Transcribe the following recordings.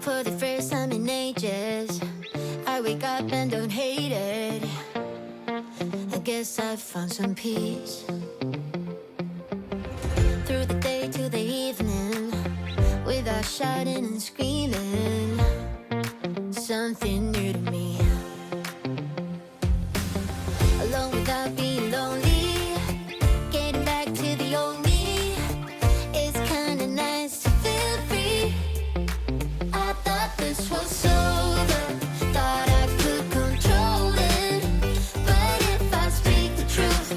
For the first time in ages, I wake up and don't hate it. I guess I found some peace. Through the day to the evening, without shouting and screaming, something new to me. Alone without being lonely, getting back to the old me. It's kinda nice to feel free. I thought this was over, thought I could control it. But if I speak the truth,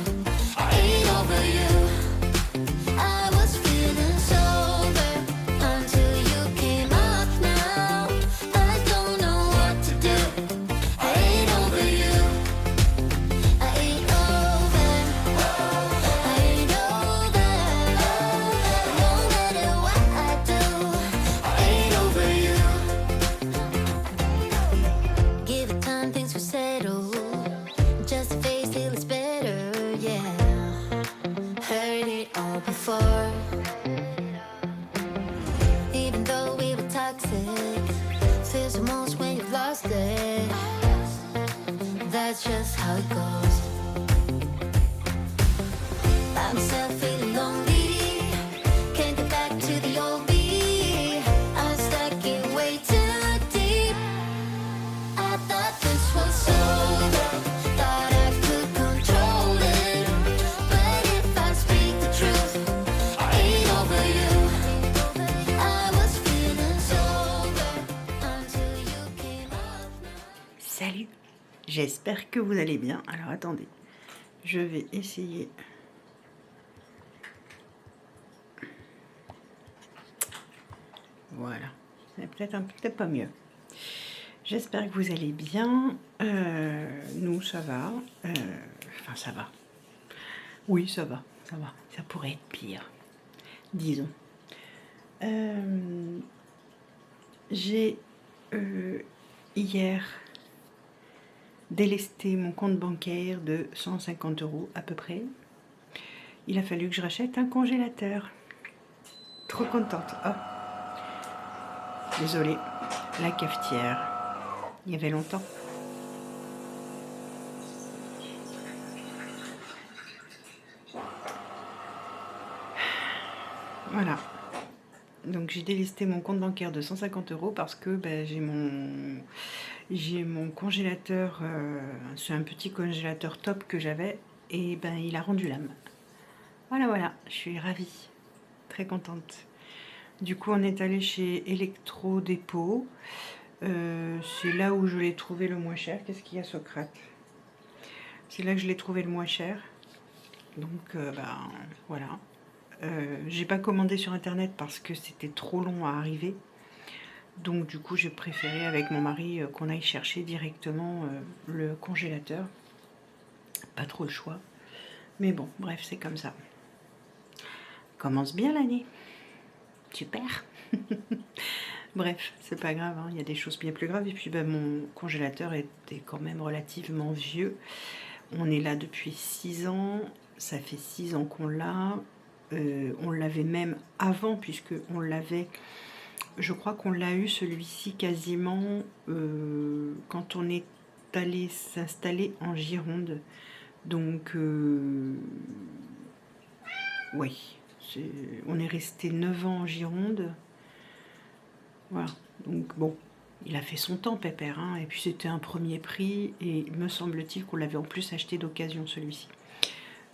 I ain't over you. I was feeling sober until you came up now. I don't know what to do. I ain't over you. I ain't over. I ain't over. No matter what I do, I ain't over you. Give it time, things will settle. Just a face till it's better, yeah. Heard it all before. Even though we were toxic, feels the most when you've lost it. That's just how it goes. By myself feeling lonely, can't get back to the old me. I'm stuck in way too deep. I thought this was over, thought I could control it. But if I speak the truth, I ain't over you. I was feeling sober until you came up now. Salut, j'espère que vous allez bien. Alors attendez, je vais essayer. Voilà, c'est peut-être pas mieux. J'espère que vous allez bien. Nous, ça va. Enfin, ça va. Oui, ça va, ça va. Ça pourrait être pire, disons. J'ai hier délesté mon compte bancaire de 150 € à peu près. Il a fallu que je rachète un congélateur. Trop contente. Oh. Désolée, la cafetière. Il y avait longtemps. Voilà. Donc j'ai délesté mon compte bancaire de 150 € parce que j'ai mon congélateur, c'est un petit congélateur top que j'avais et il a rendu l'âme. Voilà, je suis ravie, très contente. Du coup on est allé chez Electro-Dépôt. C'est là où je l'ai trouvé le moins cher. Qu'est-ce qu'il y a, Socrate? C'est là que je l'ai trouvé le moins cher. Donc voilà. J'ai pas commandé sur internet parce que c'était trop long à arriver. Donc du coup j'ai préféré avec mon mari qu'on aille chercher directement le congélateur. Pas trop le choix. Mais bon, bref, c'est comme ça. Commence bien l'année. Super. Bref, c'est pas grave, hein, il y a des choses bien plus graves. Et puis mon congélateur était quand même relativement vieux. On est là depuis 6 ans. Ça fait 6 ans qu'on l'a. On l'avait même avant, puisque on l'avait... Je crois qu'on l'a eu celui-ci quasiment quand on est allé s'installer en Gironde. Donc oui, on est resté 9 ans en Gironde. Voilà, donc bon, il a fait son temps, Pépère, hein, et puis c'était un premier prix, et me semble-t-il qu'on l'avait en plus acheté d'occasion, celui-ci.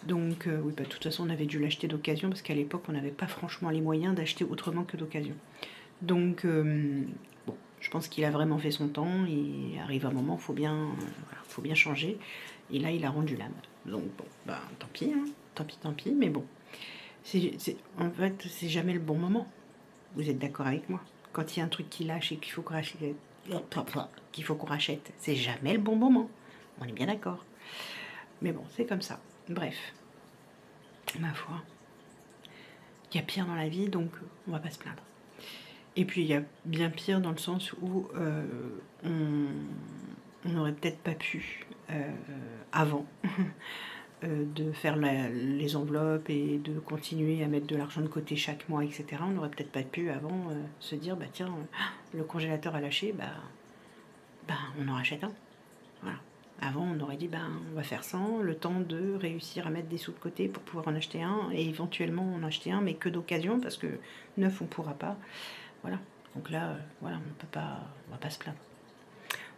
Donc oui, de toute façon, on avait dû l'acheter d'occasion, parce qu'à l'époque, on n'avait pas franchement les moyens d'acheter autrement que d'occasion. Donc, bon, je pense qu'il a vraiment fait son temps, et arrive un moment, faut bien changer, et là, il a rendu l'âme. Donc bon, tant pis, hein, tant pis, mais bon, en fait, c'est jamais le bon moment. Vous êtes d'accord avec moi? Quand il y a un truc qui lâche et qu'il faut qu'on rachète, c'est jamais le bon moment. On est bien d'accord. Mais bon, c'est comme ça. Bref, ma foi, il y a pire dans la vie, donc on va pas se plaindre. Et puis il y a bien pire dans le sens où on n'aurait peut-être pas pu avant de faire les enveloppes et de continuer à mettre de l'argent de côté chaque mois, etc. On n'aurait peut-être pas pu avant se dire, bah tiens, le congélateur a lâché, bah on en rachète un. Voilà. Avant, on aurait dit, ben, on va faire 100, le temps de réussir à mettre des sous de côté pour pouvoir en acheter un, et éventuellement en acheter un, mais que d'occasion, parce que neuf, on ne pourra pas. Voilà. Donc là, voilà, on va pas se plaindre.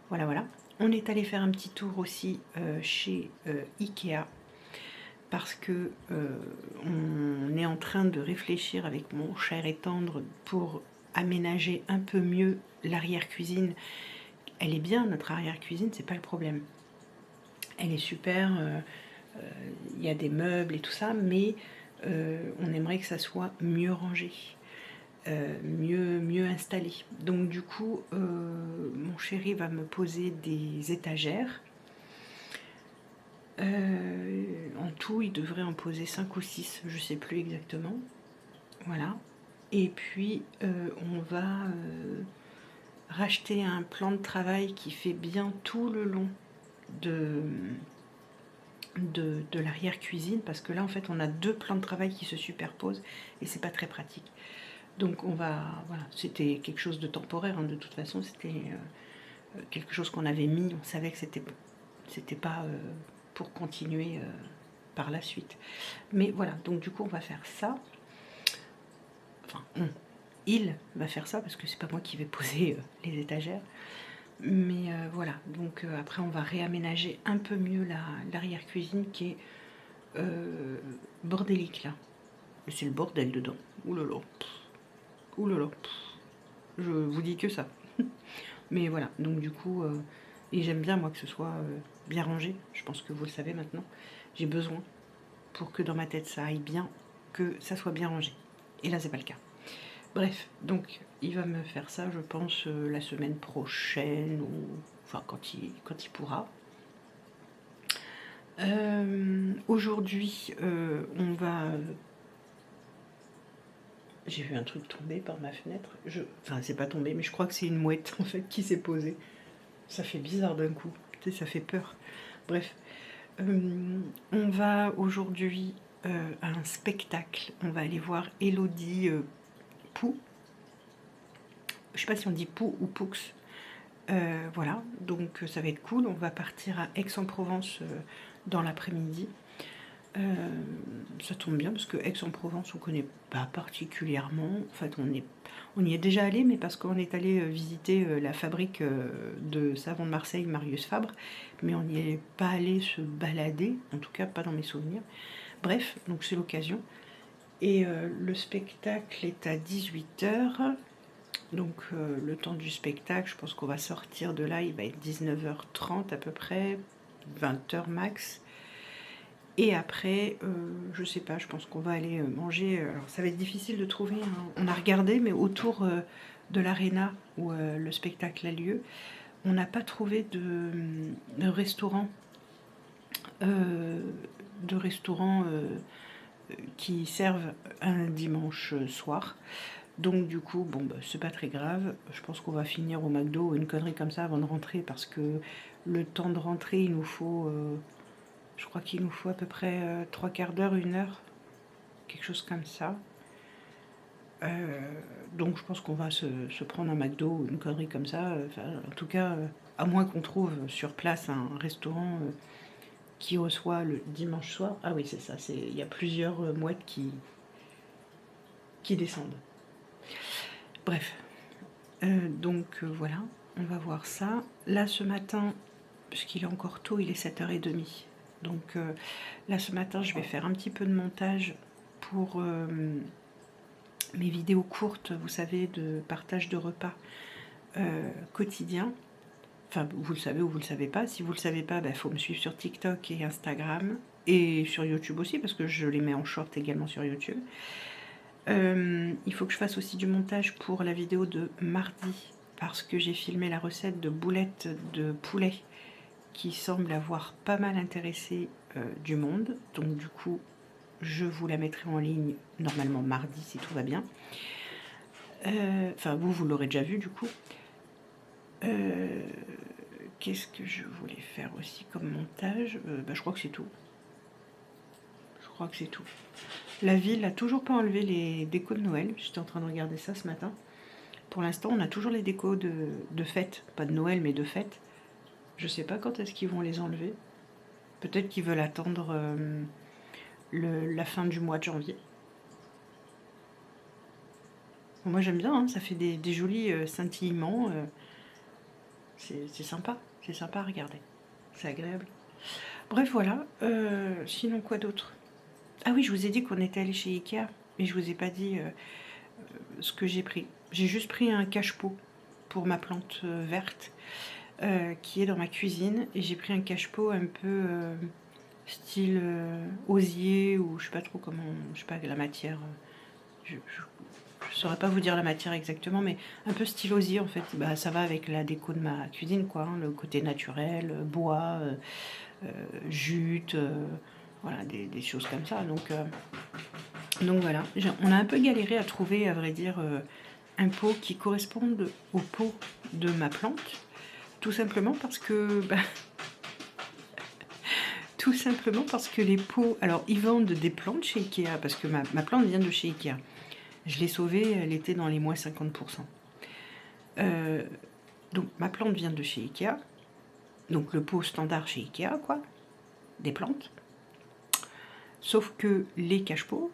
Voilà, voilà. On est allé faire un petit tour aussi chez Ikea, parce que on est en train de réfléchir avec mon cher et tendre pour aménager un peu mieux l'arrière-cuisine. Elle est bien, notre arrière-cuisine, c'est pas le problème. Elle est super, il y a des meubles et tout ça, mais on aimerait que ça soit mieux rangé, mieux installé. Donc du coup, mon chéri va me poser des étagères. En tout, il devrait en poser 5 ou 6, je sais plus exactement. Voilà. Et puis, on va racheter un plan de travail qui fait bien tout le long de l'arrière-cuisine, parce que là, en fait, on a 2 plans de travail qui se superposent et c'est pas très pratique. Donc, on va... Voilà, c'était quelque chose de temporaire, hein, de toute façon, c'était quelque chose qu'on avait mis, on savait que c'était pas... pour continuer par la suite. Mais voilà, donc du coup on va faire ça. Enfin, il va faire ça parce que c'est pas moi qui vais poser les étagères. Mais voilà, donc après on va réaménager un peu mieux l'arrière-cuisine qui est bordélique là. C'est le bordel dedans. Oulala. Oulala. Je vous dis que ça. Mais voilà, donc du coup, et j'aime bien moi que ce soit bien rangé. Je pense que vous le savez maintenant. J'ai besoin, pour que dans ma tête ça aille bien, que ça soit bien rangé. Et là c'est pas le cas. Bref, donc il va me faire ça, je pense, la semaine prochaine, ou enfin quand il pourra. Aujourd'hui, on va... J'ai vu un truc tomber par ma fenêtre. Enfin, c'est pas tombé, mais je crois que c'est une mouette en fait qui s'est posée. Ça fait bizarre d'un coup, tu sais, ça fait peur. Bref, on va aujourd'hui à un spectacle. On va aller voir Elodie Pou. Je sais pas si on dit Pou ou Poux. Voilà, donc ça va être cool. On va partir à Aix-en-Provence dans l'après-midi. Ça tombe bien parce que Aix-en-Provence on connaît pas particulièrement. En fait, on y est déjà allé, mais parce qu'on est allé visiter la fabrique de savon de Marseille, Marius Fabre, mais on n'y est pas allé se balader, en tout cas pas dans mes souvenirs. Bref, donc c'est l'occasion. Et le spectacle est à 18h. Donc le temps du spectacle, je pense qu'on va sortir de là, il va être 19h30 à peu près, 20h max. Et après, je sais pas, je pense qu'on va aller manger. Alors ça va être difficile de trouver, hein. On a regardé, mais autour de l'aréna où le spectacle a lieu, on n'a pas trouvé de restaurant, qui servent un dimanche soir. Donc du coup, bon, bah, c'est pas très grave. Je pense qu'on va finir au McDo ou une connerie comme ça avant de rentrer, parce que le temps de rentrer, il nous faut... je crois qu'il nous faut à peu près 3 quarts d'heure, 1 heure, quelque chose comme ça. Donc je pense qu'on va se prendre un McDo ou une connerie comme ça. En tout cas, à moins qu'on trouve sur place un restaurant qui reçoit le dimanche soir. Ah oui, c'est ça, il y a plusieurs mouettes qui descendent. Bref, donc voilà, on va voir ça. Là ce matin, puisqu'il est encore tôt, il est 7h30. Donc là ce matin je vais faire un petit peu de montage pour mes vidéos courtes, vous savez, de partage de repas quotidien. Enfin, vous le savez ou vous le savez pas. Si vous le savez pas, faut me suivre sur TikTok et Instagram, et sur YouTube aussi, parce que je les mets en short également sur YouTube. Il faut que je fasse aussi du montage pour la vidéo de mardi, parce que j'ai filmé la recette de boulettes de poulet qui semble avoir pas mal intéressé du monde. Donc du coup, je vous la mettrai en ligne normalement mardi si tout va bien. Enfin, vous l'aurez déjà vu du coup. Qu'est-ce que je voulais faire aussi comme montage? Je crois que c'est tout. crois que c'est tout. La ville n'a toujours pas enlevé les décos de Noël. J'étais en train de regarder ça ce matin. Pour l'instant, on a toujours les décos de fête. Pas de Noël, mais de fête. Je sais pas quand est-ce qu'ils vont les enlever. Peut-être qu'ils veulent attendre la fin du mois de janvier. Bon, moi j'aime bien, hein, ça fait des jolis scintillements. C'est sympa à regarder. C'est agréable. Bref, voilà. Sinon, quoi d'autre? Ah oui, je vous ai dit qu'on était allé chez Ikea, mais je vous ai pas dit ce que j'ai pris. J'ai juste pris un cache-pot pour ma plante verte qui est dans ma cuisine, et j'ai pris un cache-pot un peu style osier, ou je sais pas trop comment, je sais pas la matière. Je saurais pas vous dire la matière exactement, mais un peu style osier en fait. Bah, ça va avec la déco de ma cuisine, quoi, hein, le côté naturel, bois, jute, voilà, des choses comme ça. Donc voilà, on a un peu galéré à trouver, à vrai dire, un pot qui corresponde au pot de ma plante, tout simplement parce que tout simplement parce que les pots, alors ils vendent des plantes chez Ikea, parce que ma plante vient de chez Ikea. Je l'ai sauvée, elle était dans les moins 50%. Donc ma plante vient de chez Ikea, donc le pot standard chez Ikea, quoi, des plantes. Sauf que les cache-pots,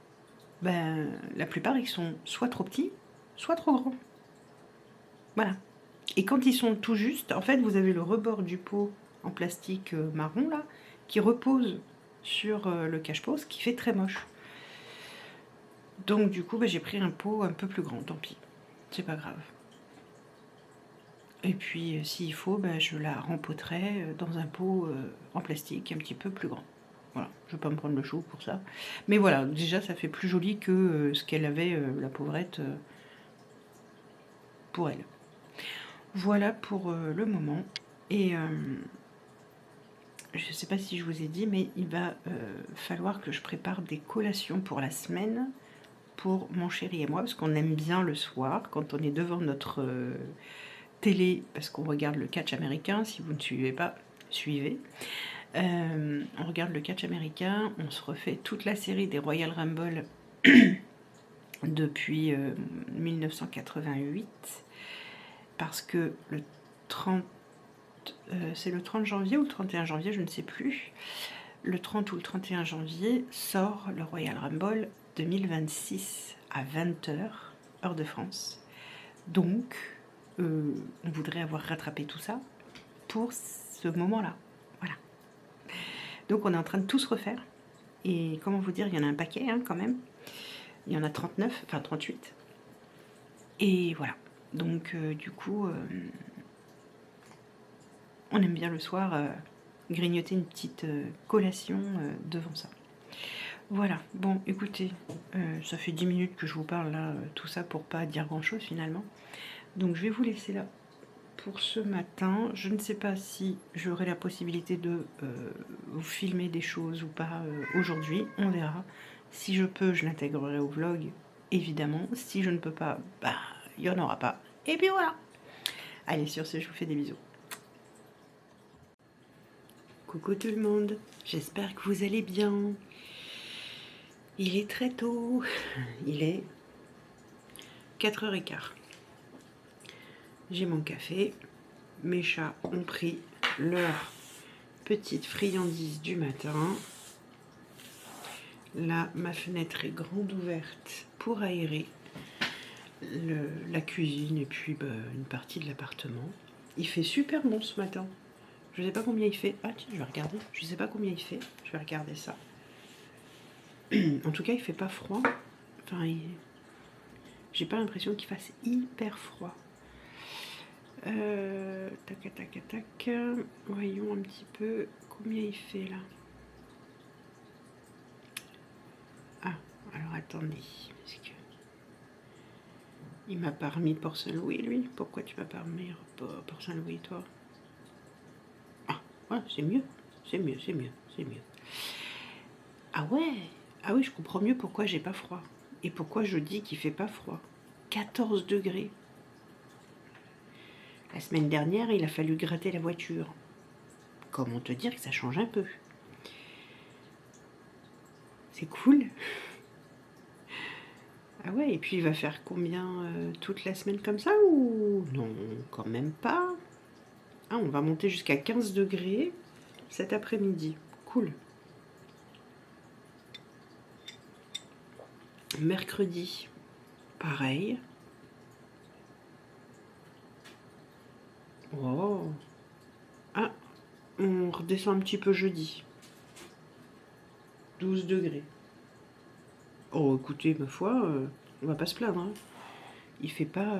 ben, la plupart ils sont soit trop petits, soit trop grands. Voilà. Et quand ils sont tout juste, en fait vous avez le rebord du pot en plastique marron là, qui repose sur le cache-pot, ce qui fait très moche. Donc du coup, j'ai pris un pot un peu plus grand, tant pis, c'est pas grave. Et puis s'il faut, je la rempoterai dans un pot en plastique un petit peu plus grand. Voilà, je vais pas me prendre le chou pour ça. Mais voilà, déjà ça fait plus joli que ce qu'elle avait, la pauvrette, pour elle. Voilà pour le moment. Et je sais pas si je vous ai dit, mais il va falloir que je prépare des collations pour la semaine, pour mon chéri et moi, parce qu'on aime bien le soir, quand on est devant notre télé, parce qu'on regarde le catch américain. Si vous ne suivez pas, suivez. On regarde le catch américain, on se refait toute la série des Royal Rumble depuis 1988, parce que le 30, c'est le 30 janvier ou le 31 janvier, je ne sais plus. Le 30 ou le 31 janvier sort le Royal Rumble 2026 à 20h, heure de France. Donc, on voudrait avoir rattrapé tout ça pour ce moment-là. Voilà. Donc, on est en train de tout se refaire. Et comment vous dire, il y en a un paquet hein, quand même. Il y en a 39, enfin 38. Et voilà. Donc, du coup, on aime bien le soir grignoter une petite collation devant ça. Voilà, bon écoutez, ça fait 10 minutes que je vous parle là, tout ça pour pas dire grand chose finalement. Donc je vais vous laisser là pour ce matin. Je ne sais pas si j'aurai la possibilité de vous filmer des choses ou pas aujourd'hui, on verra. Si je peux, je l'intégrerai au vlog, évidemment. Si je ne peux pas, il n'y en aura pas. Et puis voilà. Allez, sur ce, je vous fais des bisous. Coucou tout le monde, j'espère que vous allez bien. Il est très tôt, il est 4h15. J'ai mon café, mes chats ont pris leur petite friandise du matin. Là, ma fenêtre est grande ouverte pour aérer la cuisine et puis une partie de l'appartement. Il fait super bon ce matin. Je ne sais pas combien il fait. Ah tiens, je vais regarder. Je ne sais pas combien il fait. Je vais regarder ça. En tout cas, il fait pas froid. Enfin, j'ai pas l'impression qu'il fasse hyper froid. Tac, tac, tac. Voyons un petit peu combien il fait là. Ah, alors attendez. Parce que il m'a pas remis Port-Saint-Louis, lui. Pourquoi tu m'as pas remis Port-Saint-Louis, toi? Ah, ouais, c'est mieux. C'est mieux, c'est mieux, c'est mieux. Ah ouais. Ah oui, je comprends mieux pourquoi j'ai pas froid. Et pourquoi je dis qu'il fait pas froid. 14 degrés. La semaine dernière, il a fallu gratter la voiture. Comment te dire que ça change un peu. C'est cool. Ah ouais, et puis il va faire combien toute la semaine comme ça ou... Non, quand même pas. Ah, on va monter jusqu'à 15 degrés cet après-midi. Cool. Mercredi, pareil. Oh. Ah, on redescend un petit peu jeudi. 12 degrés. Oh, écoutez, ma foi, on va pas se plaindre. Hein. Il fait pas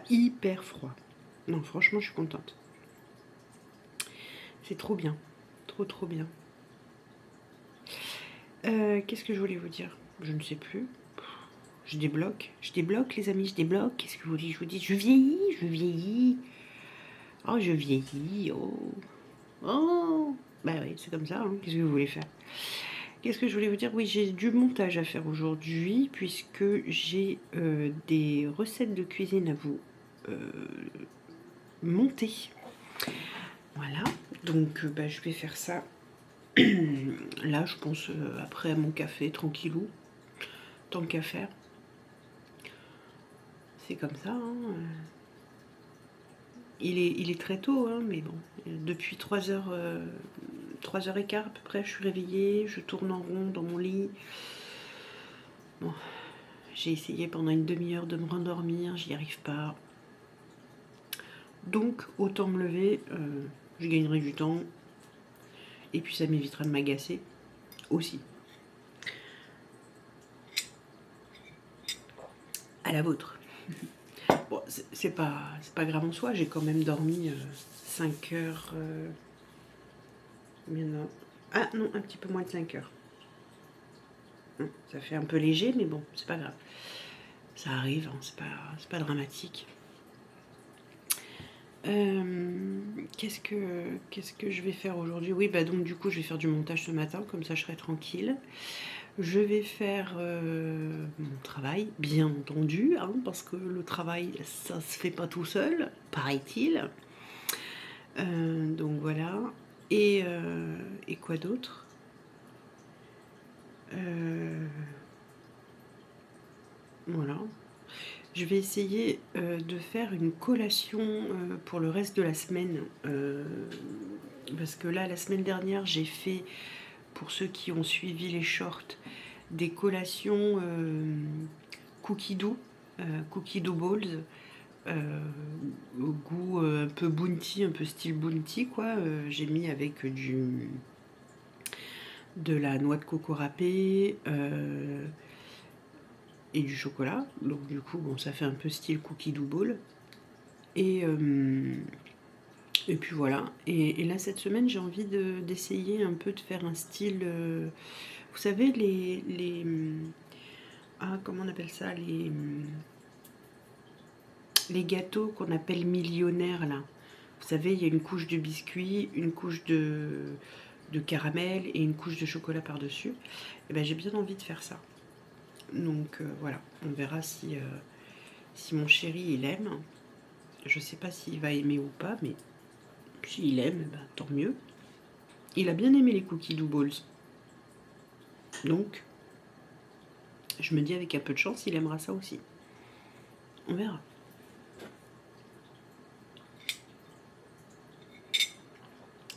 hyper froid. Non, franchement, je suis contente. C'est trop bien. Trop, trop bien. Qu'est-ce que je voulais vous dire? Je ne sais plus. Je débloque, les amis, je débloque. Qu'est-ce que vous voulez que je vous dise? Je vieillis. Oh, je vieillis. Oh. Oh. Bah oui, c'est comme ça. Hein. Qu'est-ce que vous voulez faire? Qu'est-ce que je voulais vous dire? Oui, j'ai du montage à faire aujourd'hui puisque j'ai des recettes de cuisine à vous monter. Voilà. Donc, bah, je vais faire ça. Là, je pense après mon café, tranquillou. Tant qu'à faire. C'est comme ça. Hein. Il est très tôt, hein, mais bon. Depuis 3h, 3h15 à peu près, je suis réveillée. Je tourne en rond dans mon lit. Bon, j'ai essayé pendant une demi-heure de me rendormir. J'y arrive pas. Donc, autant me lever. Je gagnerai du temps. Et puis, ça m'évitera de m'agacer aussi. À la vôtre. Bon, c'est pas grave en soi, j'ai quand même dormi 5 heures. Maintenant. Ah non, un petit peu moins de 5 heures. Ça fait un peu léger, mais bon, c'est pas grave. Ça arrive, hein, c'est pas dramatique. Qu'est-ce que je vais faire aujourd'hui? Oui, bah donc du coup, je vais faire du montage ce matin, comme ça je serai tranquille. Je vais faire mon travail, bien entendu, hein, parce que le travail, ça se fait pas tout seul, paraît-il. Donc voilà. Et quoi d'autre? Voilà. Je vais essayer de faire une collation pour le reste de la semaine. Parce que là, la semaine dernière, j'ai fait, pour ceux qui ont suivi les shorts, des collations cookie dough balls, au goût un peu bounty, un peu style bounty quoi. J'ai mis avec de la noix de coco râpée et du chocolat. Donc du coup, bon, ça fait un peu style cookie dough ball. Et puis voilà. Et là, cette semaine, j'ai envie d'essayer un peu de faire un style... vous savez, ah, comment on appelle ça? Les gâteaux qu'on appelle millionnaires, là. Vous savez, il y a une couche de biscuit, une couche de caramel et une couche de chocolat par-dessus. Et ben, j'ai bien envie de faire ça. Donc voilà, on verra si mon chéri il aime. Je sais pas s'il va aimer ou pas, mais s'il aime, ben, tant mieux. Il a bien aimé les cookies dough balls. Donc, je me dis avec un peu de chance, il aimera ça aussi. On verra.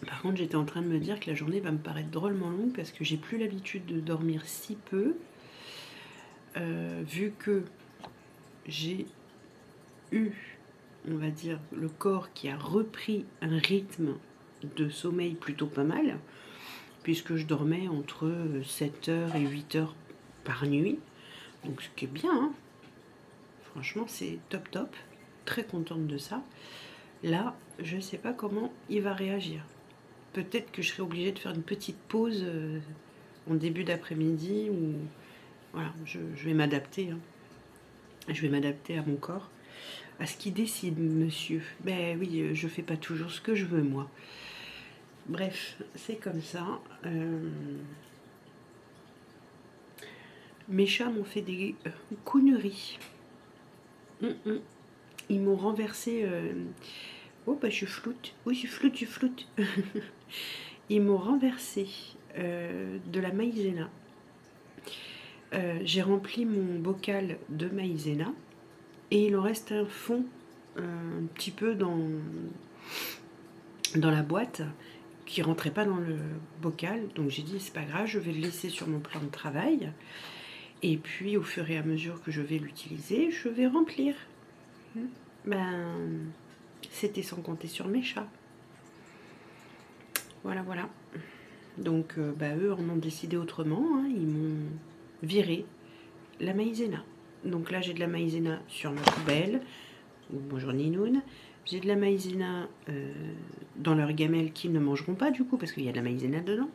Par contre, j'étais en train de me dire que la journée va me paraître drôlement longue parce que j'ai plus l'habitude de dormir si peu. Vu que j'ai eu, on va dire, le corps qui a repris un rythme de sommeil plutôt pas mal, puisque je dormais entre 7 heures et 8 heures par nuit. Donc ce qui est bien, hein. Franchement, c'est top top. Très contente de ça. Là, je ne sais pas comment il va réagir. Peut-être que je serai obligée de faire une petite pause en début d'après-midi. Ou voilà, je vais m'adapter. Hein. Je vais m'adapter à mon corps. À ce qu'il décide, monsieur. Ben oui, je fais pas toujours ce que je veux, moi. Bref, c'est comme ça. Mes chats m'ont fait des conneries. Ils m'ont renversé... Oh, bah je floute. Oui, je floute. Ils m'ont renversé de la maïzena J'ai rempli mon bocal de maïzena et il en reste un fond un petit peu dans la boîte qui rentrait pas dans le bocal. Donc j'ai dit c'est pas grave, je vais le laisser sur mon plan de travail. Et puis au fur et à mesure que je vais l'utiliser, je vais remplir. Ben, c'était sans compter sur mes chats. Voilà, voilà. Donc eux en ont décidé autrement, hein. Ils m'ont viré la maïzena. Donc là j'ai de la maïzena sur ma poubelle. Bonjour Ninoun. J'ai de la maïzena dans leur gamelle qu'ils ne mangeront pas du coup parce qu'il y a de la maïzena dedans.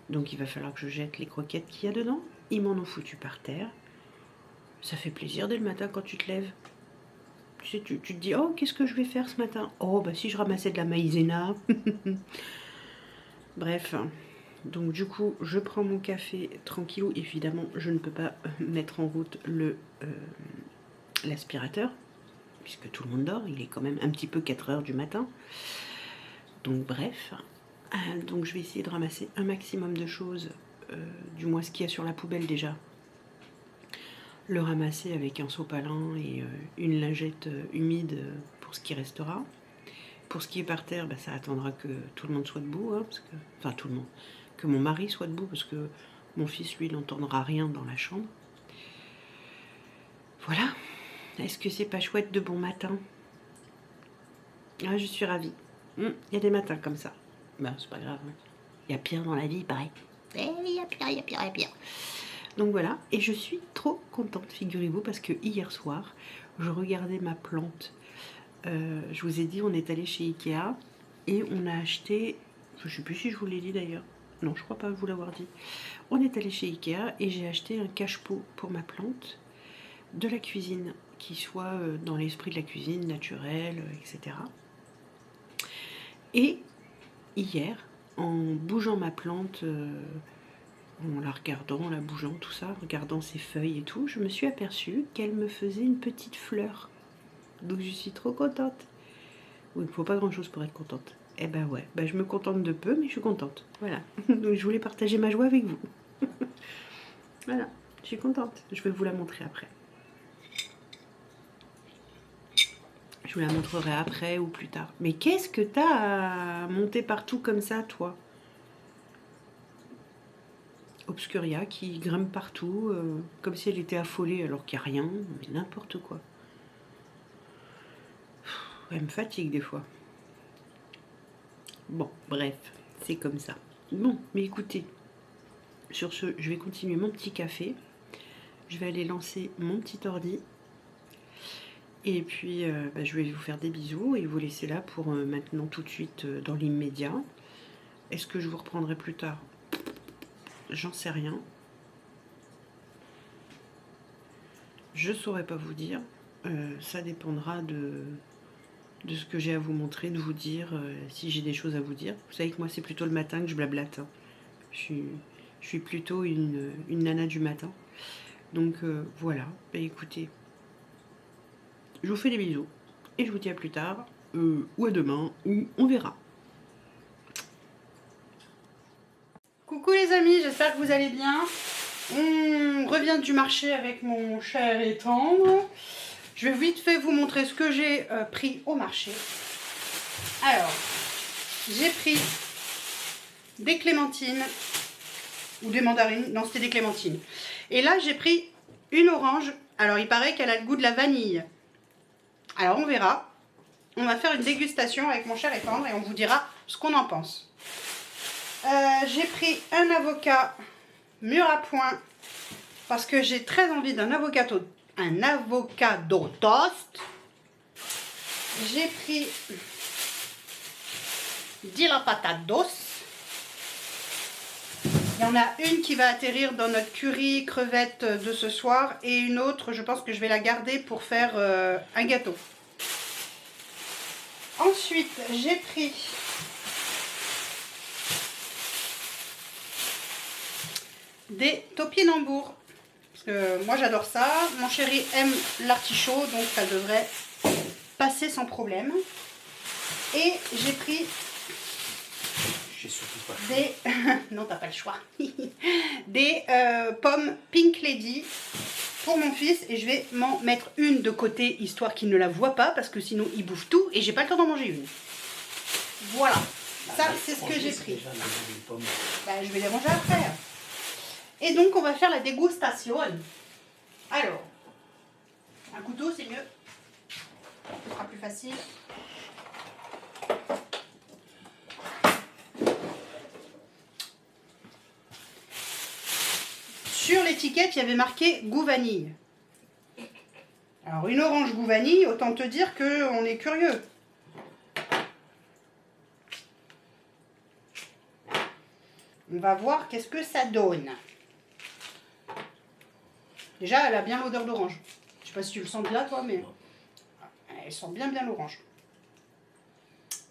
Donc il va falloir que je jette les croquettes qu'il y a dedans. Ils m'en ont foutu par terre. Ça fait plaisir dès le matin quand tu te lèves. Tu sais, tu te dis, oh qu'est-ce que je vais faire ce matin? Oh bah si je ramassais de la maïzena. Bref. Donc du coup je prends mon café tranquillou. Évidemment je ne peux pas mettre en route l'aspirateur. Puisque tout le monde dort, il est quand même un petit peu 4 heures du matin. Donc bref, donc je vais essayer de ramasser un maximum de choses, du moins ce qu'il y a sur la poubelle déjà. Le ramasser avec un sopalin et une lingette humide pour ce qui restera. Pour ce qui est par terre, ça attendra que tout le monde soit debout, hein, parce que, enfin tout le monde, que mon mari soit debout, parce que mon fils lui n'entendra rien dans la chambre. Voilà. Est-ce que c'est pas chouette de bon matin? Ah, je suis ravie. Il y a des matins comme ça. C'est pas grave. Il y a pire dans la vie, pareil. Il y a pire, il y a pire, il y a pire. Donc voilà, et je suis trop contente, figurez-vous, parce que hier soir, je regardais ma plante. Je vous ai dit, on est allé chez Ikea et on a acheté, je sais plus si je vous l'ai dit d'ailleurs. Non, je crois pas vous l'avoir dit. On est allé chez Ikea et j'ai acheté un cache-pot pour ma plante, de la cuisine, qui soit dans l'esprit de la cuisine, naturelle, etc. Et hier, en bougeant ma plante, en la regardant, en la bougeant, tout ça, en regardant ses feuilles et tout, je me suis aperçue qu'elle me faisait une petite fleur. Donc je suis trop contente. Oui, il ne faut pas grand chose pour être contente. Eh ben ouais, je me contente de peu, mais je suis contente. Voilà. Donc je voulais partager ma joie avec vous. Voilà, je suis contente. Je vais vous la montrer après. Je vous la montrerai après ou plus tard. Mais qu'est-ce que t'as à monter partout comme ça, toi? Obscuria qui grimpe partout, comme si elle était affolée alors qu'il n'y a rien. Mais n'importe quoi. Elle me fatigue des fois. Bon, bref, c'est comme ça. Bon, mais écoutez, sur ce, je vais continuer mon petit café. Je vais aller lancer mon petit ordi. Et puis, je vais vous faire des bisous et vous laisser là pour maintenant tout de suite dans l'immédiat. Est-ce que je vous reprendrai plus tard? J'en sais rien. Je saurais pas vous dire. Ça dépendra de ce que j'ai à vous montrer, de vous dire si j'ai des choses à vous dire. Vous savez que moi, c'est plutôt le matin que je blablate. Hein. Je suis plutôt une nana du matin. Donc, voilà. Écoutez. Je vous fais des bisous et je vous dis à plus tard, ou à demain, ou on verra. Coucou les amis, j'espère que vous allez bien. On revient du marché avec mon cher et tendre. Je vais vite fait vous montrer ce que j'ai pris au marché. Alors, j'ai pris des clémentines, ou des mandarines, non c'était des clémentines. Et là j'ai pris une orange, alors il paraît qu'elle a le goût de la vanille. Alors on verra, on va faire une dégustation avec mon cher et tendre et on vous dira ce qu'on en pense. J'ai pris un avocat mûr à point parce que j'ai très envie d'un avocado toast. J'ai pris de la patate douce. Il y en a une qui va atterrir dans notre curry crevette de ce soir et une autre, je pense que je vais la garder pour faire un gâteau. Ensuite, j'ai pris des topinambours. Parce que moi j'adore ça. Mon chéri aime l'artichaut, donc ça devrait passer sans problème. Et j'ai pris... Je surtout pas. des... non, t'as pas le choix. Des pommes Pink Lady pour mon fils. Et je vais m'en mettre une de côté, histoire qu'il ne la voit pas, parce que sinon il bouffe tout et j'ai pas le temps d'en manger une. Voilà. Ça, c'est ce que j'ai pris. Bah, je vais les ranger après. Et donc, on va faire la dégustation. Alors, un couteau, c'est mieux. Ce sera plus facile. Sur l'étiquette, il y avait marqué goût vanille. Alors, une orange goût vanille, autant te dire qu'on est curieux. On va voir qu'est-ce que ça donne. Déjà, elle a bien l'odeur d'orange. Je sais pas si tu le sens bien, toi, mais elle sent bien l'orange.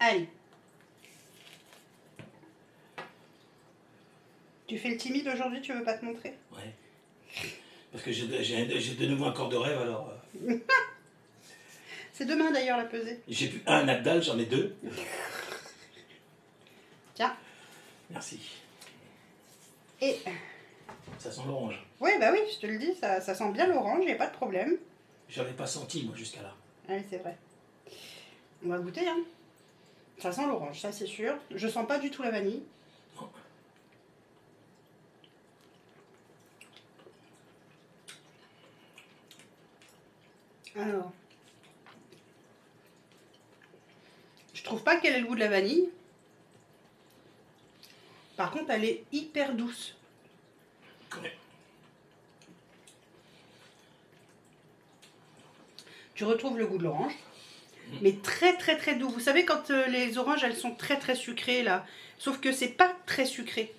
Allez. Tu fais le timide aujourd'hui, tu veux pas te montrer? Ouais. Parce que j'ai de nouveau un corps de rêve, alors... C'est demain, d'ailleurs, la pesée. J'ai plus un Abdal, j'en ai 2. Tiens. Merci. Et... Ça sent l'orange. Oui, bah oui, je te le dis, ça sent bien l'orange, il n'y a pas de problème. J'avais pas senti, moi, jusqu'à là. Ah oui, c'est vrai. On va goûter, hein. Ça sent l'orange, ça c'est sûr. Je sens pas du tout la vanille. Non. Alors... Je trouve pas qu'elle ait le goût de la vanille. Par contre, elle est hyper douce. Ouais. Tu retrouves le goût de l'orange, mais très très très doux. Vous savez quand les oranges elles sont très très sucrées là, sauf que c'est pas très sucré.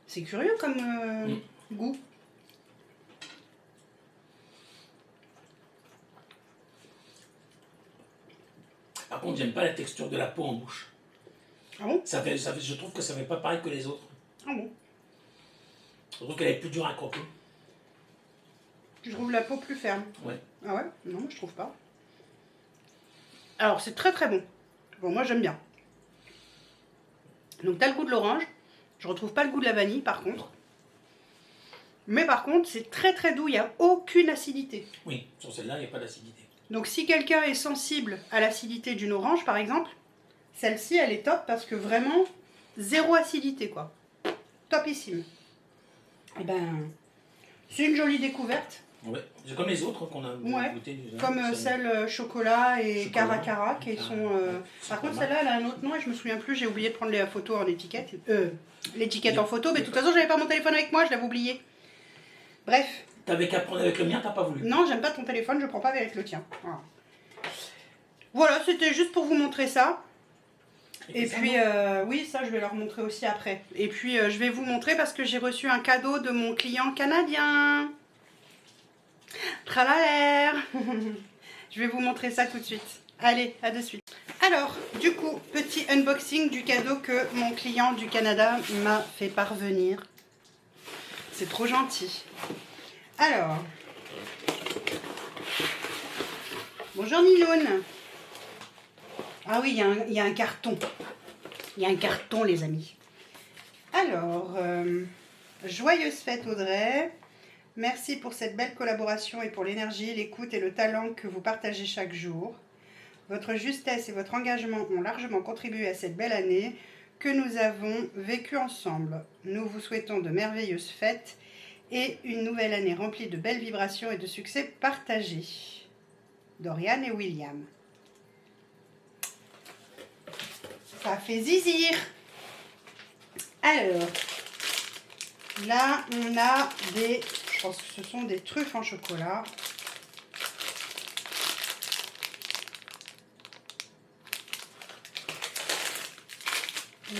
C'est curieux comme goût. Par contre, j'aime pas la texture de la peau en bouche. Ah bon? Je trouve que ça fait pas pareil que les autres. Ah bon? Je trouve qu'elle est plus dure à croquer. Je trouve la peau plus ferme. Ouais. Ah ouais? Non, moi je trouve pas. Alors c'est très très bon. Bon, moi j'aime bien. Donc t'as le goût de l'orange. Je retrouve pas le goût de la vanille par contre. Mais par contre c'est très très doux, il n'y a aucune acidité. Oui, sur celle-là, il n'y a pas d'acidité. Donc si quelqu'un est sensible à l'acidité d'une orange par exemple, celle-ci elle est top parce que vraiment zéro acidité quoi. Topissime. Et ben c'est une jolie découverte. Ouais. C'est comme les autres qu'on a goûté déjà. Comme celle chocolat et Chocolat. Caracara qui sont... Ouais. Par contre celle-là elle a un autre nom et je me souviens plus, j'ai oublié de prendre les photos en étiquette. L'étiquette en photo, mais de toute façon j'avais pas mon téléphone avec moi, je l'avais oublié. Bref. T'avais qu'à prendre avec le mien, t'as pas voulu. Non, j'aime pas ton téléphone, je prends pas avec le tien. Voilà, c'était juste pour vous montrer ça. Et puis, oui, ça je vais leur montrer aussi après. Et puis je vais vous montrer parce que j'ai reçu un cadeau de mon client canadien. Tralala. Je vais vous montrer ça tout de suite. Allez, à de suite. Alors, du coup, petit unboxing du cadeau que mon client du Canada m'a fait parvenir. C'est trop gentil. Alors, bonjour Miloun. Ah oui, il y a un carton. Il y a un carton, les amis. Alors, joyeuse fête Audrey. Merci pour cette belle collaboration et pour l'énergie, l'écoute et le talent que vous partagez chaque jour. Votre justesse et votre engagement ont largement contribué à cette belle année que nous avons vécue ensemble. Nous vous souhaitons de merveilleuses fêtes et une nouvelle année remplie de belles vibrations et de succès partagés. Dorian et William. Ça fait zizir. Alors, là, on a des... Je pense que ce sont des truffes en chocolat.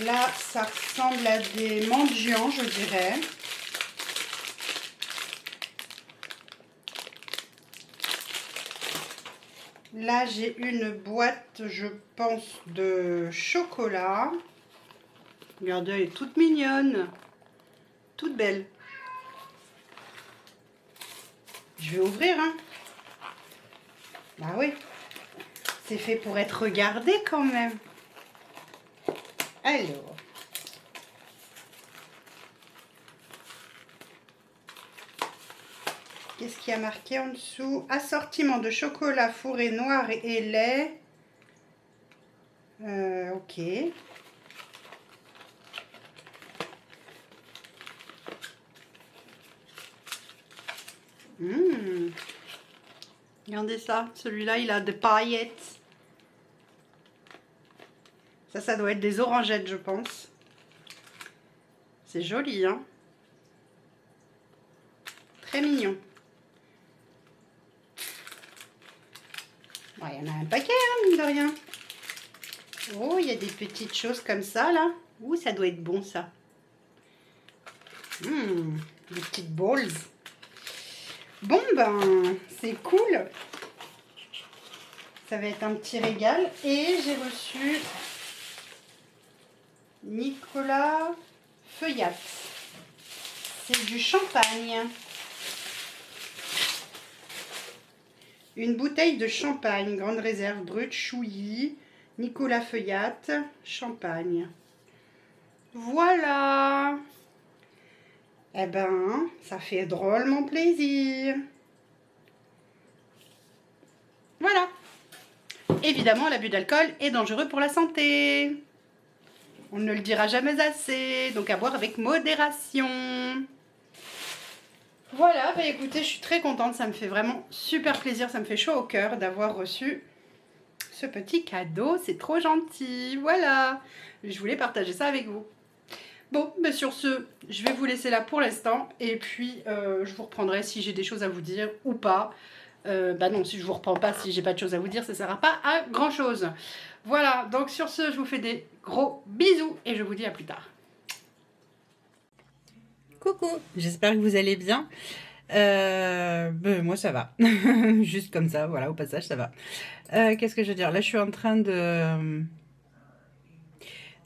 Là, ça ressemble à des mendiants, je dirais. Là, j'ai une boîte, je pense, de chocolat. Regardez, elle est toute mignonne. Toute belle. Je vais ouvrir, hein. Bah oui. C'est fait pour être regardé quand même. Alors. Qu'est-ce qu'il y a marqué en dessous? Assortiment de chocolat fourré noir et lait. Ok. Regardez ça. Celui-là, il a des paillettes. Ça doit être des orangettes, je pense. C'est joli, hein? Très mignon. Bon, il y en a un paquet, hein, mine de rien. Oh, il y a des petites choses comme ça, là. Ouh, ça doit être bon, ça. Des petites balls. Bon, ben, c'est cool. Ça va être un petit régal. Et j'ai reçu Nicolas Feuillat. C'est du champagne. Une bouteille de champagne, grande réserve brute, Chouilly, Nicolas Feuillat, champagne. Voilà. Eh ben, ça fait drôlement plaisir. Voilà. Évidemment, l'abus d'alcool est dangereux pour la santé. On ne le dira jamais assez, donc à boire avec modération. Voilà, bah écoutez, je suis très contente, ça me fait vraiment super plaisir, ça me fait chaud au cœur d'avoir reçu ce petit cadeau, c'est trop gentil, voilà. Je voulais partager ça avec vous. Bon, bah sur ce, je vais vous laisser là pour l'instant, et puis je vous reprendrai si j'ai des choses à vous dire ou pas. Bah non, si je vous reprends pas, si j'ai pas de choses à vous dire, ça ne sert pas à grand chose. Voilà, donc sur ce, je vous fais des gros bisous, et je vous dis à plus tard. Coucou, j'espère que vous allez bien. Moi ça va, juste comme ça, voilà, au passage ça va. Qu'est-ce que je veux dire? Là je suis en train de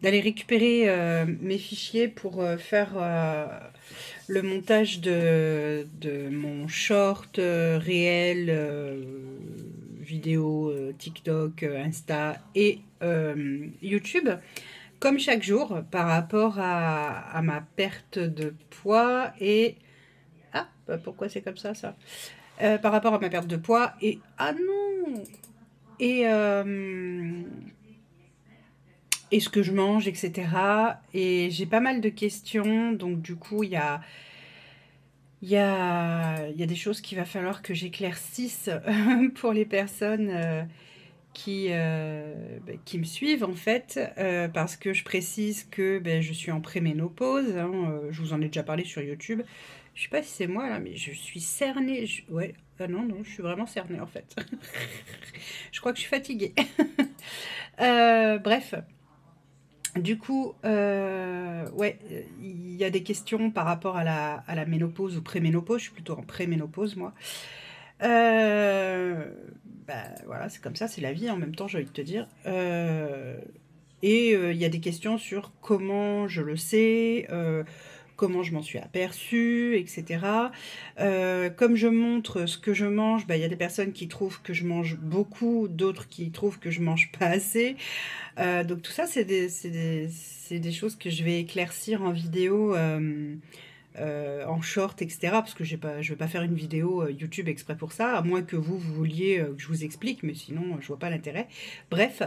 d'aller récupérer mes fichiers pour faire le montage de mon short réel, vidéo, TikTok, Insta et YouTube. Comme chaque jour, par rapport à ma perte de poids et... Ah, bah pourquoi c'est comme ça par rapport à ma perte de poids et... Ah non! Et ce que je mange, etc. Et j'ai pas mal de questions, donc du coup, il y a des choses qu'il va falloir que j'éclaircisse pour les personnes... qui me suivent en fait, parce que je précise que je suis en préménopause, hein, je vous en ai déjà parlé sur YouTube. Je sais pas si c'est moi là, mais je suis cernée. Ouais, non, je suis vraiment cernée en fait. Je crois que je suis fatiguée. Bref. Du coup, ouais, il y a des questions par rapport à la ménopause ou préménopause. Je suis plutôt en préménopause moi. Voilà, c'est comme ça, c'est la vie en même temps, j'ai envie de te dire. Il y a des questions sur comment je le sais, comment je m'en suis aperçue, etc. Comme je montre ce que je mange, il y a des personnes qui trouvent que je mange beaucoup, d'autres qui trouvent que je mange pas assez. Donc tout ça, c'est des choses que je vais éclaircir en vidéo. En short, etc. Parce que je vais pas faire une vidéo YouTube exprès pour ça, à moins que vous vouliez que je vous explique, mais sinon je vois pas l'intérêt. Bref,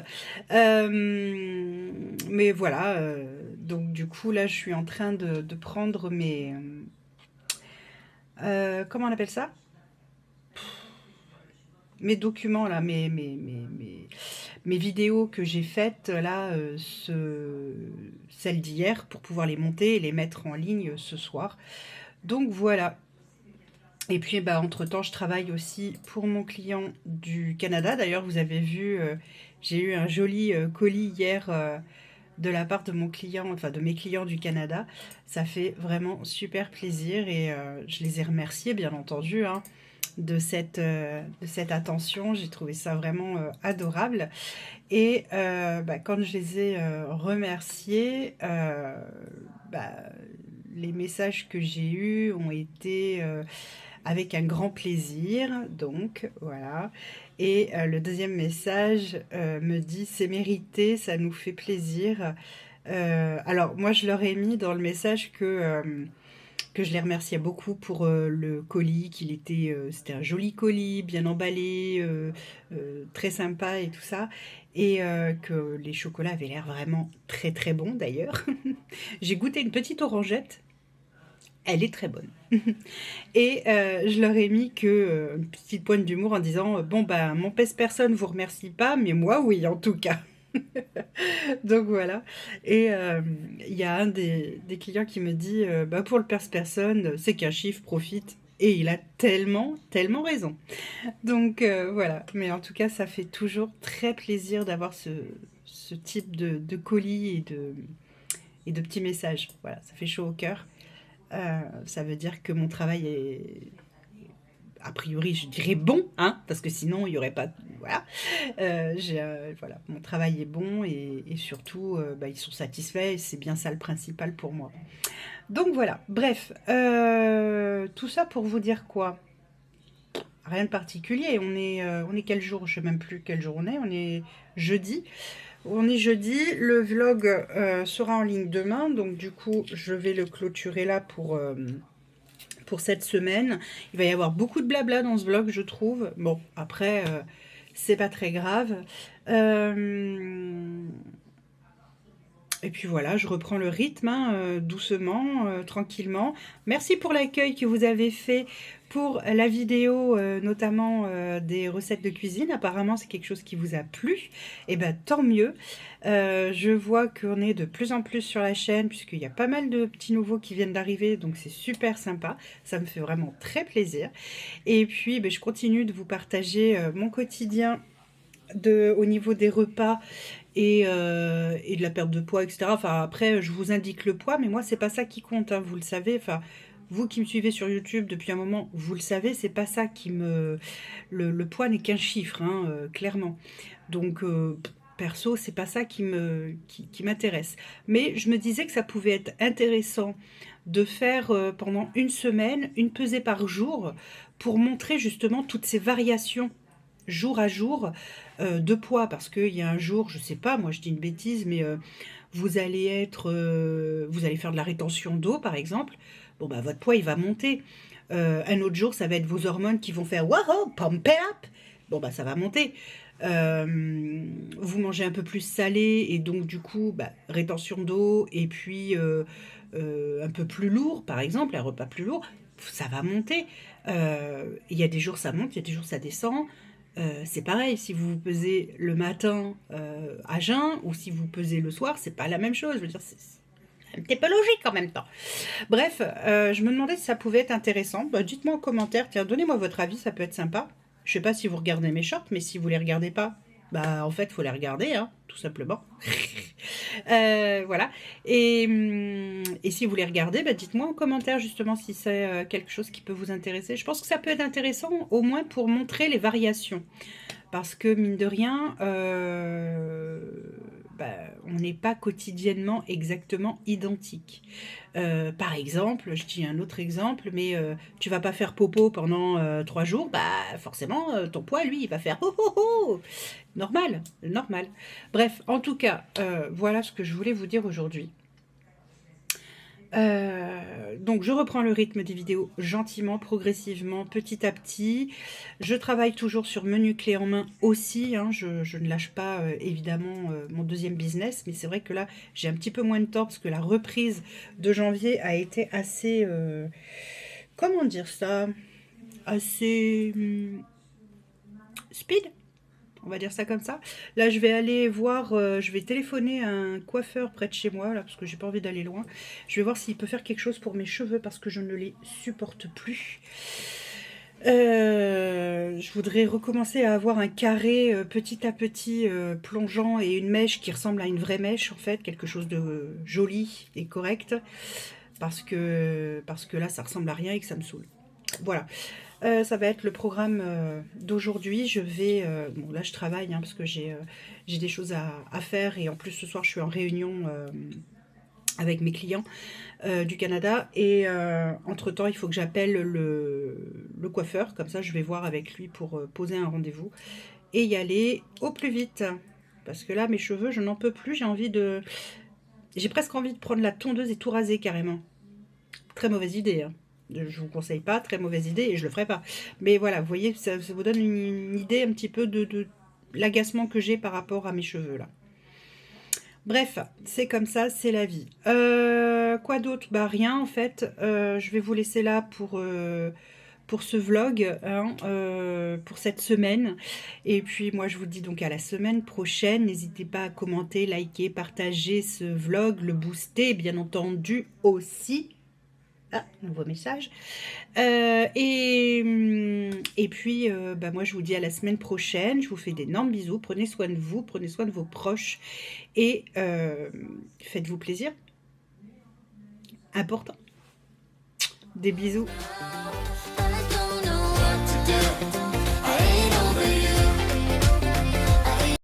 mais voilà, donc du coup là je suis en train de prendre mes... comment on appelle ça? Mes documents là, mes vidéos que j'ai faites là, celles d'hier, pour pouvoir les monter et les mettre en ligne ce soir. Donc voilà. Et puis entre temps je travaille aussi pour mon client du Canada. D'ailleurs vous avez vu, j'ai eu un joli colis hier de la part de mon client, enfin de mes clients du Canada. Ça fait vraiment super plaisir et je les ai remerciés bien entendu, hein, de cette attention. J'ai trouvé ça vraiment adorable. Et quand je les ai remerciés, les messages que j'ai eus ont été avec un grand plaisir, donc voilà. Et le deuxième message me dit: c'est mérité, ça nous fait plaisir. Alors moi je leur ai mis dans le message que que je les remerciais beaucoup pour le colis, c'était un joli colis, bien emballé, très sympa et tout ça, et que les chocolats avaient l'air vraiment très très bons d'ailleurs. J'ai goûté une petite orangette, elle est très bonne. Et je leur ai mis une petite pointe d'humour en disant bon ben mon pèse-personne vous remercie pas, mais moi oui en tout cas. Donc voilà. Et il y a un des clients qui me dit bah pour le pèse-personne, c'est qu'un chiffre profite. Et il a tellement, tellement raison. Donc voilà. Mais en tout cas, ça fait toujours très plaisir d'avoir ce type de colis et de petits messages. Voilà, ça fait chaud au cœur. Ça veut dire que mon travail est, a priori, je dirais bon, hein, parce que sinon, il n'y aurait pas... Voilà. Voilà, mon travail est bon et surtout, bah, ils sont satisfaits et c'est bien ça le principal pour moi. Donc voilà, bref, tout ça pour vous dire quoi? Rien de particulier, on est quel jour? Je ne sais même plus quel jour on est jeudi. On est jeudi, le vlog sera en ligne demain, donc du coup je vais le clôturer là pour cette semaine. Il va y avoir beaucoup de blabla dans ce vlog, je trouve. Bon, après, c'est pas très grave. Et puis voilà, je reprends le rythme, hein, doucement, tranquillement. Merci pour l'accueil que vous avez fait pour la vidéo, notamment des recettes de cuisine. Apparemment, c'est quelque chose qui vous a plu. Et ben tant mieux. Je vois qu'on est de plus en plus sur la chaîne, puisqu'il y a pas mal de petits nouveaux qui viennent d'arriver. Donc c'est super sympa. Ça me fait vraiment très plaisir. Et puis, ben, je continue de vous partager mon quotidien au niveau des repas et de la perte de poids, etc. Enfin, après, je vous indique le poids, mais moi, c'est pas ça qui compte, hein, vous le savez. Enfin, vous qui me suivez sur YouTube depuis un moment, vous le savez, c'est pas ça qui me... Le poids n'est qu'un chiffre, hein, clairement. Donc, perso, c'est pas ça qui m'intéresse. Mais je me disais que ça pouvait être intéressant de faire pendant une semaine, une pesée par jour, pour montrer justement toutes ces variations jour à jour de poids, parce qu'il y a un jour, je sais pas, moi je dis une bêtise, mais vous allez faire de la rétention d'eau par exemple, bon bah votre poids il va monter. Un autre jour ça va être vos hormones qui vont faire wow, pump it up, bon bah ça va monter. Vous mangez un peu plus salé et donc du coup bah, rétention d'eau, et puis un peu plus lourd par exemple, un repas plus lourd, ça va monter. Il y a des jours ça monte, il y a des jours ça descend. C'est pareil, si vous vous pesez le matin à jeun ou si vous pesez le soir, c'est pas la même chose. Je veux dire, c'est un petit peu logique en même temps. Bref, je me demandais si ça pouvait être intéressant. Bah, dites-moi en commentaire, tiens, donnez-moi votre avis, ça peut être sympa. Je sais pas si vous regardez mes shorts, mais si vous les regardez pas, bah en fait, il faut les regarder, hein, tout simplement. Voilà. Et si vous les regardez, bah, dites-moi en commentaire justement si c'est quelque chose qui peut vous intéresser. Je pense que ça peut être intéressant au moins pour montrer les variations. Parce que mine de rien, bah, on n'est pas quotidiennement exactement identique. Par exemple, je dis un autre exemple, mais tu vas pas faire popo pendant 3 jours, bah forcément ton poids lui il va faire oh oh oh, normal, normal. Bref, en tout cas, voilà ce que je voulais vous dire aujourd'hui. Donc je reprends le rythme des vidéos gentiment, progressivement, petit à petit. Je travaille toujours sur menu clé en main aussi, hein. Je ne lâche pas évidemment mon deuxième business, mais c'est vrai que là j'ai un petit peu moins de temps parce que la reprise de janvier a été assez, comment dire ça, assez speed. On va dire ça comme ça. Là, je vais aller voir, je vais téléphoner à un coiffeur près de chez moi, là, parce que j'ai pas envie d'aller loin. Je vais voir s'il peut faire quelque chose pour mes cheveux, parce que je ne les supporte plus. Je voudrais recommencer à avoir un carré petit à petit plongeant et une mèche qui ressemble à une vraie mèche, en fait. Quelque chose de joli et correct. Parce que là, ça ressemble à rien et que ça me saoule. Voilà. Ça va être le programme d'aujourd'hui. Je vais... bon, là, je travaille hein, parce que j'ai des choses à faire. Et en plus, ce soir, je suis en réunion avec mes clients du Canada. Et entre-temps, il faut que j'appelle le coiffeur. Comme ça, je vais voir avec lui pour poser un rendez-vous. Et y aller au plus vite. Parce que là, mes cheveux, je n'en peux plus. J'ai presque envie de prendre la tondeuse et tout raser carrément. Très mauvaise idée, hein. Je vous conseille pas, très mauvaise idée, et je le ferai pas. Mais voilà, vous voyez, ça vous donne une idée un petit peu de l'agacement que j'ai par rapport à mes cheveux, là. Bref, c'est comme ça, c'est la vie. Quoi d'autre? Bah rien, en fait. Je vais vous laisser là pour ce vlog, hein, pour cette semaine. Et puis moi, je vous dis donc à la semaine prochaine. N'hésitez pas à commenter, liker, partager ce vlog, le booster, bien entendu, aussi. Ah, nouveau message. Et puis, bah, moi, je vous dis à la semaine prochaine. Je vous fais d'énormes bisous. Prenez soin de vous, prenez soin de vos proches. Et faites-vous plaisir. Important. Des bisous. I don't know what to do.